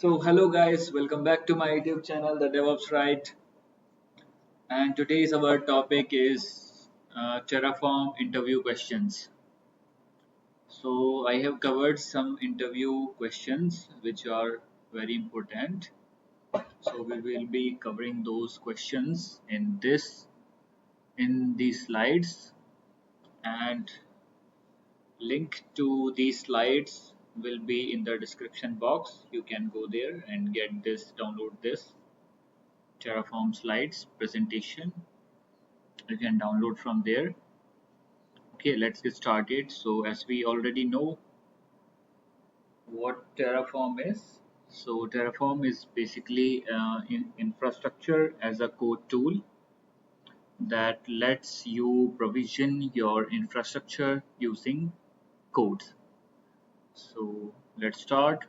So hello guys, welcome back to my YouTube channel, the DevOps Right. And today's our topic is Terraform interview questions. So I have covered some interview questions which are very important. So we will be covering those questions in these slides, and link to these slides will be in the description box. You can go there and download this Terraform slides presentation. You can download from there. Okay, let's get started. So as we already know what Terraform is, so Terraform is basically infrastructure as a code tool that lets you provision your infrastructure using codes. So let's start.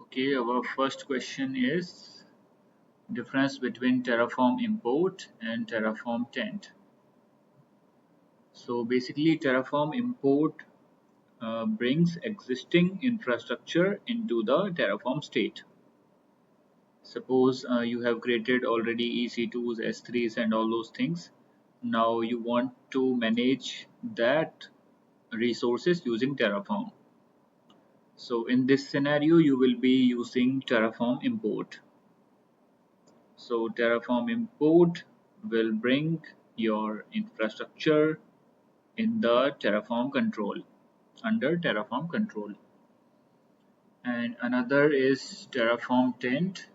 Okay, our first question is difference between Terraform import and Terraform taint. So basically Terraform import brings existing infrastructure into the Terraform state. Suppose you have created already EC2s, S3s and all those things. Now you want to manage that resources using Terraform. So in this scenario, you will be using Terraform import. So Terraform import will bring your infrastructure in the Terraform control, under Terraform control. And another is Terraform taint.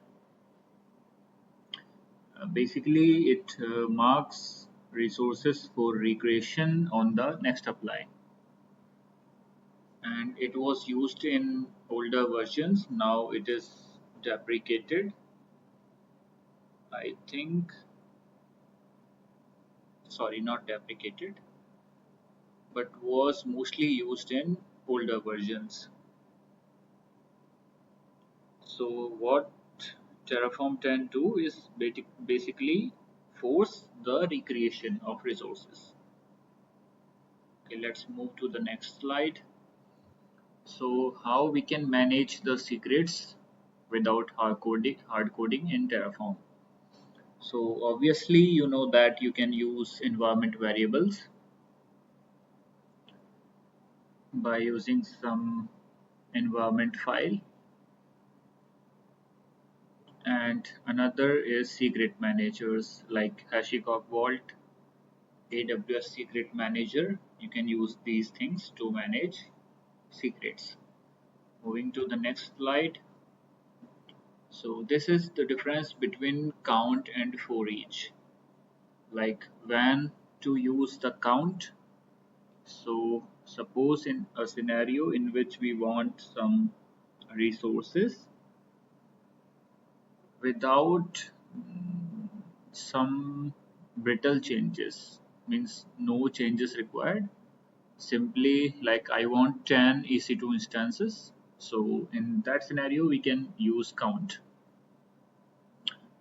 Basically, it marks resources for recreation on the next apply. And it was used in older versions. Now it is deprecated. I think, sorry, not deprecated, but was mostly used in older versions. So what Terraform taint do is basically force the recreation of resources. Okay, let's move to the next slide. So how we can manage the secrets without hard coding in Terraform. So obviously you know that you can use environment variables by using some environment file, and another is secret managers like HashiCorp Vault, AWS Secret Manager. You can use these things to manage secrets. Moving to the next slide. So this is the difference between count and for each, like when to use the count. So suppose in a scenario in which we want some resources without some brittle changes, means no changes required, simply like I want 10 EC2 instances. So in that scenario we can use count.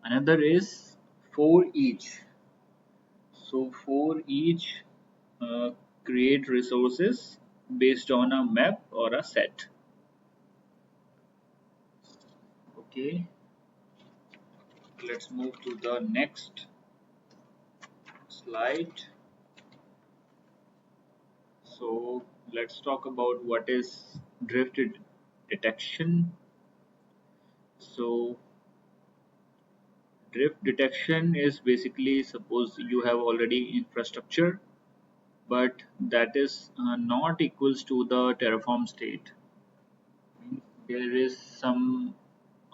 Another is for each. So for each, create resources based on a map or a set. Okay, let's move to the next slide. So let's talk about what is drift detection. So drift detection is basically, suppose you have already infrastructure, but that is not equals to the Terraform state. There is some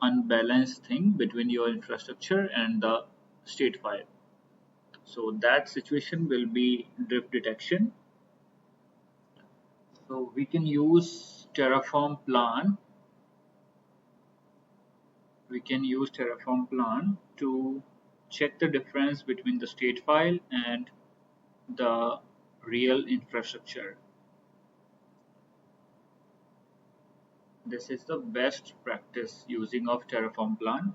unbalanced thing between your infrastructure and the state file. So that situation will be drift detection. So we can use Terraform plan. We can use Terraform plan to check the difference between the state file and the real infrastructure. This is the best practice using of Terraform plan.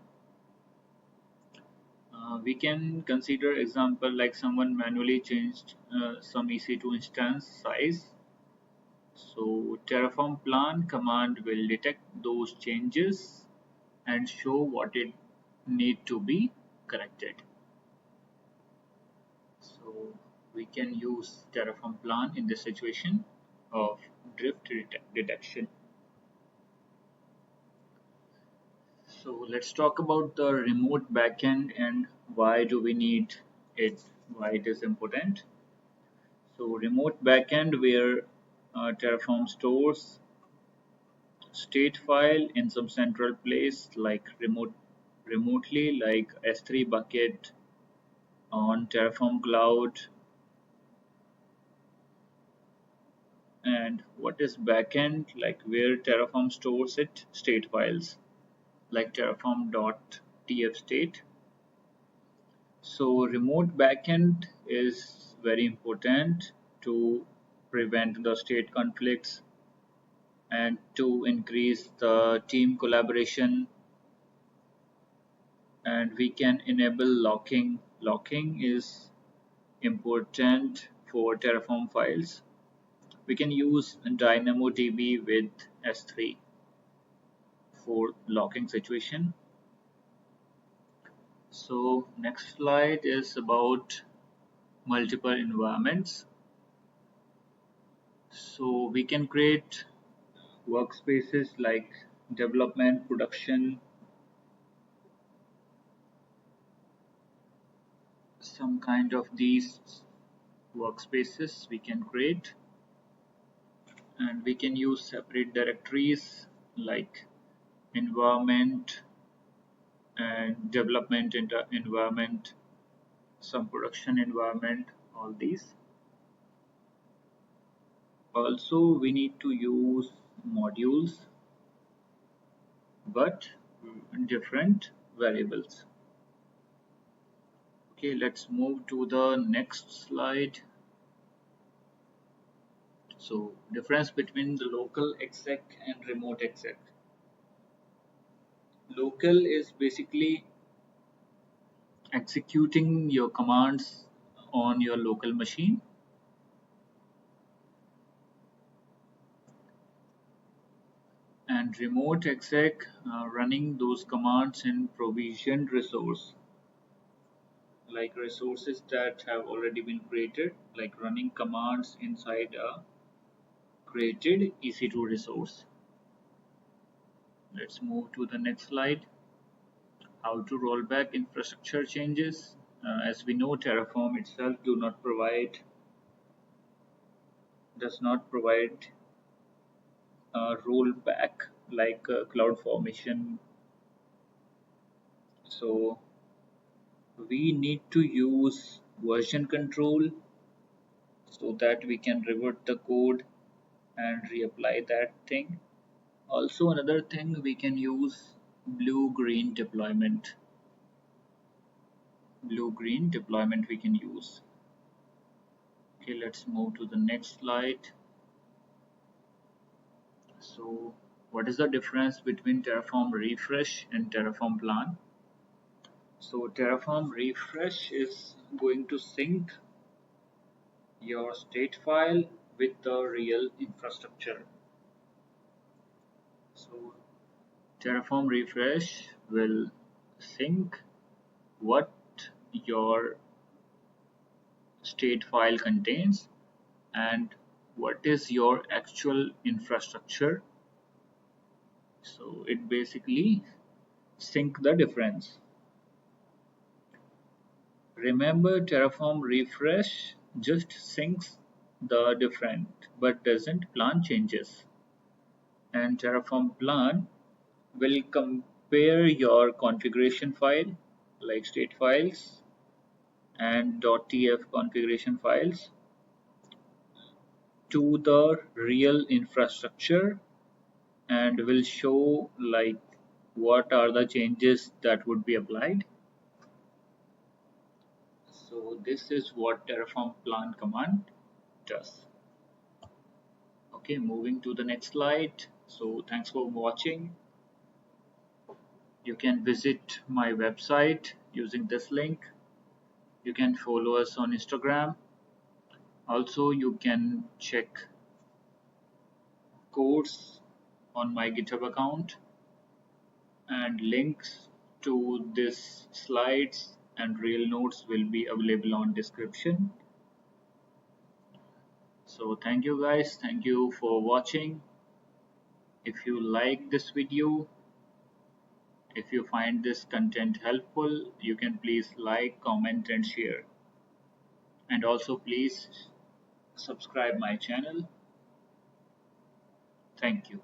We can consider example like someone manually changed some EC2 instance size. So Terraform plan command will detect those changes and show what it need to be corrected. So we can use Terraform plan in this situation of drift detection. So let's talk about the remote backend and why do we need it, why it is important. So remote backend where Terraform stores state file in some central place like remotely like S3 bucket on Terraform cloud. And what is backend, like where Terraform stores its state files like terraform.tf state. So remote backend is very important to prevent the state conflicts and to increase the team collaboration, and we can enable locking. Locking is important for Terraform files. We can use DynamoDB with S3 for locking situation. So next slide is about multiple environments. So we can create workspaces like development, production, some kind of these workspaces we can create, and we can use separate directories like environment and development environment, some production environment, all these. Also we need to use modules but different variables. Okay, let's move to the next slide. So difference between the local exec and remote exec. Local is basically executing your commands on your local machine, and remote exec running those commands in provisioned resource, like resources that have already been created, like running commands inside a created EC2 resource. Let's move to the next slide. How to roll back infrastructure changes. As we know, Terraform itself does not provide rollback like CloudFormation. So we need to use version control so that we can revert the code and reapply that thing. Also, another thing we can use blue-green deployment. Blue-green deployment we can use. Okay, let's move to the next slide. So, what is the difference between Terraform refresh and Terraform plan? So, Terraform refresh is going to sync your state file with the real infrastructure. So, Terraform refresh will sync what your state file contains and what is your actual infrastructure. So it basically sync the difference. Remember, Terraform refresh just syncs the different but doesn't plan changes, and Terraform plan will compare your configuration file like state files and .tf configuration files to the real infrastructure and will show like what are the changes that would be applied. So this is what Terraform plan command does. Okay, moving to the next slide. So thanks for watching. You can visit my website using this link. You can follow us on Instagram. Also, you can check codes on my GitHub account, and links to this slides and real notes will be available on description. So thank you guys, thank you for watching. If you like this video, if you find this content helpful, you can please like, comment and share. And also please subscribe my channel. Thank you.